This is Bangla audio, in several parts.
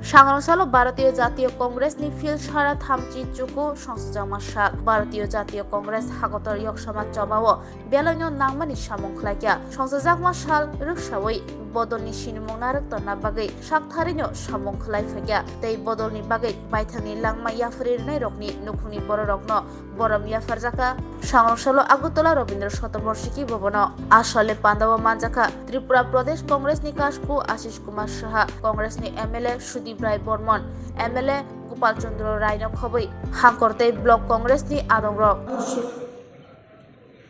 সাংরসালো ভারতীয় জাতীয় কংগ্রেস नि फिल सारा थामची चुकु संसदमा साल भारतीय जातीय कांग्रेस हागतर यक्षमा चबाओ बेलायनो नांगमानि सामं खलाइया संसदमा साल रुखसावै बदलनि सिनमं नारकतना बागै साकथारिनो सामं खलाइफाया तै बदलनि बागै बायथांनि लांमा याफरिरनाय रकनि नुखुनि बर रकनो बरम याफारजाका साংরসালো আগরতলা रवींद्र शतबर्षिकी भवन आसले पांडाव मानजाका त्रिपुरा प्रदेश कांग्रेस नि काशकु आशीष कुमार साहा कांग्रेस नि एमएलए सुदीप राय बर्मन एमएलए गोपाल चंद्र रायनो खबै हांकरते ब्लक कांग्रेस नि आदंग्र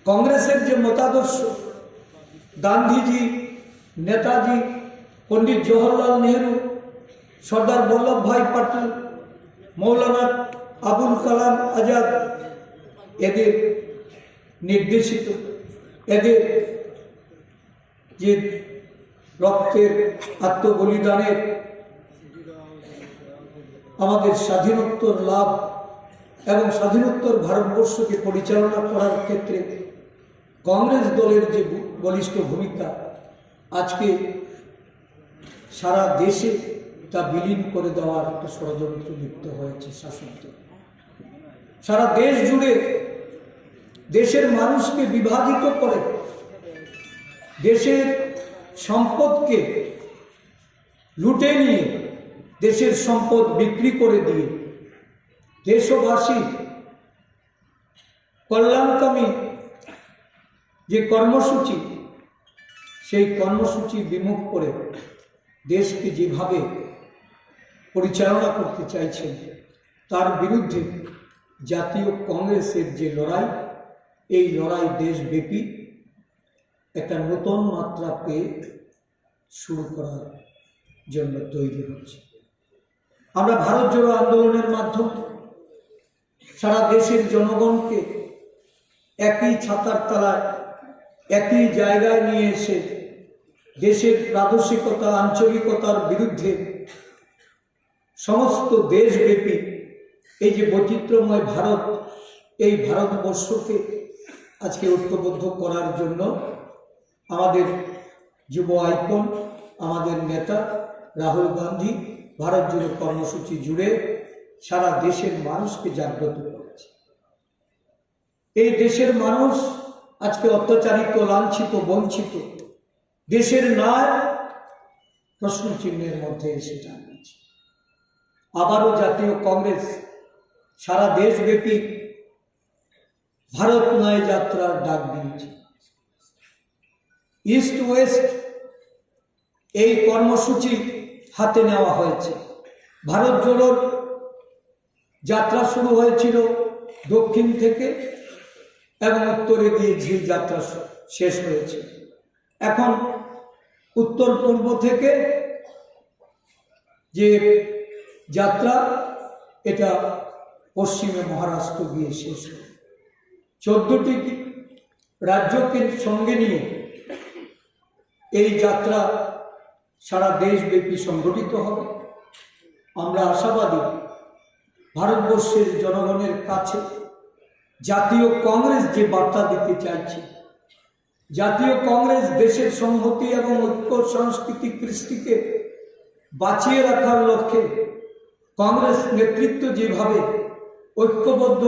कांग्रेसेर जे मतादर्श गांधीजी नेताजी पंडित जवाहरलाल नेहरू सरदार वल्लभ भाई पटेल मौलाना আবুল কালাম আজাদ এদের নির্দেশিত এদের যে রক্তের আত্মবলিদানের আমাদের স্বাধীনোত্তর লাভ এবং স্বাধীনোত্তর ভারতবর্ষকে পরিচালনা করার ক্ষেত্রে কংগ্রেস দলের যে বলিষ্ঠ ভূমিকা আজকে সারা দেশে তা বিলীন করে দেওয়ার একটা ষড়যন্ত্র লিপ্ত হয়েছে শাসক দল। সারা দেশ জুড়ে দেশের মানুষকে বিভাজিত করে দেশের সম্পদকে লুটে নিয়ে দেশের সম্পদ বিক্রি করে দিয়ে দেশবাসী কল্যাণকামী যে কর্মসূচি সেই কর্মসূচি বিমুখ করে দেশকে যেভাবে পরিচালনা করতে চাইছেন তার বিরুদ্ধে জাতীয় কংগ্রেসের যে লড়াই এই লড়াই দেশব্যাপী একটা নতুন মাত্রা পেয়ে শুরু করার জন্য তৈরি হচ্ছে। আমরা ভারত জোড়ো আন্দোলনের মাধ্যমে সারা দেশের জনগণকে একই ছাতার তলায় একই জায়গায় নিয়ে এসে দেশের প্রাদেশিকতা আঞ্চলিকতার বিরুদ্ধে সমস্ত দেশব্যাপী এই যে বৈচিত্র্যময় ভারত এই ভারতবর্ষকে আজকে ঐক্যবদ্ধ করার জন্য আমাদের যুব আইকন আমাদের নেতা রাহুল গান্ধী ভারত জুড়ে কর্মসূচি জুড়ে সারা দেশের মানুষকে জাগ্রত করেছে। এই দেশের মানুষ আজকে অত্যাচারিত লাঞ্ছিত বঞ্চিত দেশের ন্যায় প্রশ্নচিহ্নের মধ্যে এসে দাঁড়িয়েছে। আবারও জাতীয় কংগ্রেস সারা দেশব্যাপী ভারত ন্যায় যাত্রার ডাক দিয়েছে। ইস্ট ওয়েস্ট এই কর্মসূচি হাতে নেওয়া হয়েছে। ভারত জোড়োর যাত্রা শুরু হয়েছিল দক্ষিণ থেকে এবং উত্তরে গিয়ে ঝিল যাত্রা শেষ হয়েছে। এখন উত্তর পূর্ব থেকে যে যাত্রা এটা পশ্চিমে মহারাষ্ট্র গিয়ে শেষ হয়। 14টি রাজ্যকে সঙ্গে নিয়ে এই যাত্রা সারা দেশব্যাপী সংগঠিত হবে। আমরা আশাবাদী ভারতবর্ষের জনগণের কাছে জাতীয় কংগ্রেস যে বার্তা দিতে চাইছে, জাতীয় কংগ্রেস দেশের সংহতি এবং ঐক্য সংস্কৃতি কৃষ্টিকে বাঁচিয়ে রাখার লক্ষ্যে কংগ্রেস নেতৃত্ব যেভাবে ঐক্যবদ্ধ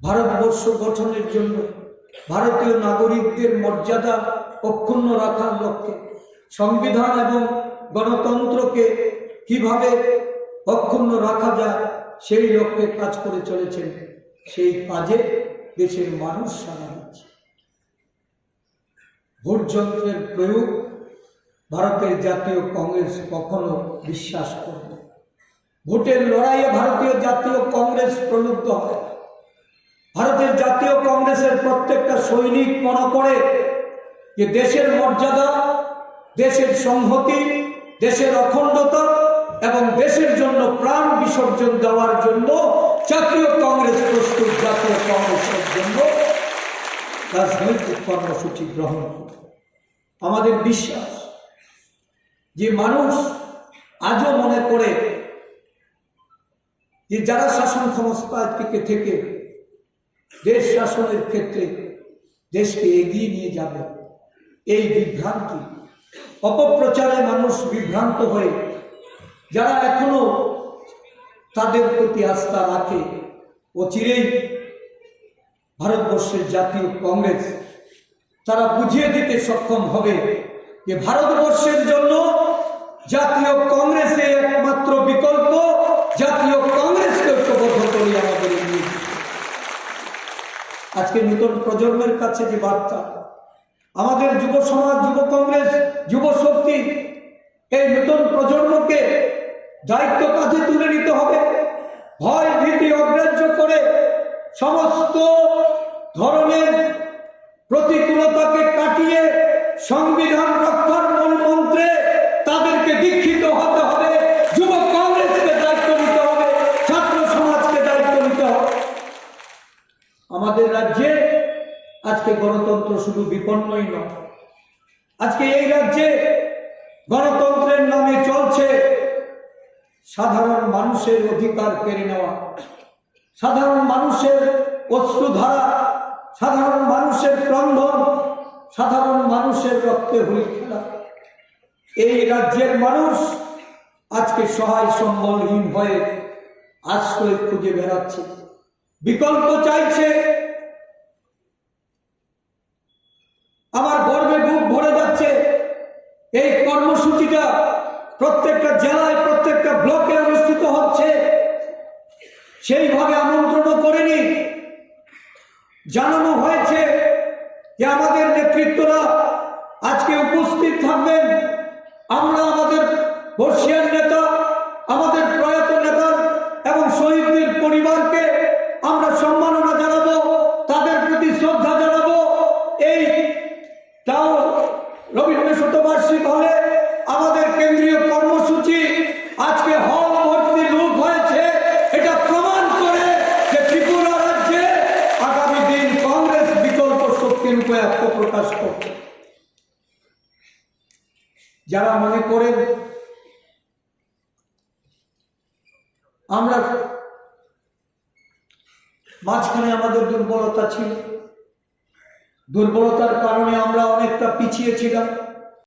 ভারতবর্ষ গঠনের জন্য ভারতীয় নাগরিকদের মর্যাদা অক্ষুণ্ণ রাখার লক্ষ্যে সংবিধান এবং গণতন্ত্রকে কিভাবে অক্ষুণ্ণ রাখা যায় সেই লক্ষ্যে কাজ করে চলেছেন, সেই কাজে দেশের মানুষ সাড়া দিচ্ছে। ভোটযন্ত্রের প্রয়োগ ভারতের জাতীয় কংগ্রেস কখনো বিশ্বাস করে না। ভোটের লড়াইয়ে ভারতীয় জাতীয় কংগ্রেস প্রলুব্ধ হয়। ভারতের জাতীয় কংগ্রেসের প্রত্যেকটা সৈনিক মনে করে যে দেশের মর্যাদা, দেশের সংহতি, দেশের অখণ্ডতা এবং দেশের জন্য প্রাণ বিসর্জন দেওয়ার জন্য জাতীয় কংগ্রেস প্রস্তুত। জাতীয় কংগ্রেসের জন্য রাজনৈতিক কর্মসূচি গ্রহণ করে। আমাদের বিশ্বাস যে মানুষ আজও মনে করে যে যারা শাসন ক্ষমতায় থেকে দেশ শাসনের ক্ষেত্রে দেশকে এগিয়ে নিয়ে যাবে, এই বিভ্রান্তি অপপ্রচারে মানুষ বিভ্রান্ত হয়ে যারা এখনো তাদের প্রতি আস্থা রাখে, অচিরেই ভারতবর্ষের জাতীয় কংগ্রেস তারা বুঝিয়ে দিতে সক্ষম হবে যে ভারতবর্ষের জন্য জাতীয় কংগ্রেসের একমাত্র বিকল্প, জাতীয় কংগ্রেসকে ঐক্যবদ্ধ করি আমাদের এগিয়ে। আজকে নতুন প্রজন্মের কাছে যে বার্তা, আমাদের যুব সমাজ, যুব কংগ্রেস, যুব শক্তি, এই নতুন প্রজন্মকে দায়িত্ব কাঁধে তুলে নিতে হবে। ভয় ভীতি অগ্রাহ্য করে সমস্ত ধরনের প্রতিকূলতাকে কাটিয়ে সংবিধান রক্ষার মূল মন্ত্রে তাদেরকে দীক্ষিত হতে হবে। যুব কংগ্রেসকে দায়িত্ব নিতে হবে, ছাত্র সমাজকে দায়িত্ব নিতে হবে। আমাদের রাজ্যে আজকে গণতন্ত্র শুধু বিপন্নই নয়, আজকে এই রাজ্যে গণতন্ত্রের নামে চলছে সাধারণ মানুষের অধিকার কেড়ে নেওয়া, সাধারণ মানুষের অশ্রুধারা, সাধারণ মানুষের ক্রন্দন, সাধারণ মানুষের রক্তে হোলি খেলা। এই রাজ্যের মানুষ আজকে সহায় সম্বলহীন হয়ে আশ্রয় খুঁজে বেড়াচ্ছে, বিকল্প চাইছে। আমার গর্বে বুক ভরে যাচ্ছে। এই কর্মসূচিটা প্রত্যেকটা জেলায়, প্রত্যেকটা ব্লকে অনুষ্ঠিত হচ্ছে। সেইভাবে আমন্ত্রণ করেনি, জানানো হয়েছে যে আমাদের নেতৃত্বরা আজকে উপস্থিত থাকবেন। আমরা আমাদের বর্ষিয়ান নেতা, আমাদের প্রয়াত নেতা এবং শহীদদের পরিবারকে আমরা সম্মাননা জানাবো, তাদের প্রতি শ্রদ্ধা জানাবো। এইটাও রবীন্দ্র শতবার্ষিক হলে আমাদের কেন্দ্রীয় কর্মসূচি আজকে হল ভর্তি লোক হয়েছে। এটা প্রমাণ করে যে ত্রিপুরা রাজ্যে আগামী দিন কংগ্রেস বিকল্প শক্তি রূপে আত্মপ্রকাশ করবে। যারা মনে করেন আমরা মাঝখানে আমাদের দুর্বলতা ছিল, দুর্বলতার কারণে আমরা অনেকটা পিছিয়ে ছিলাম,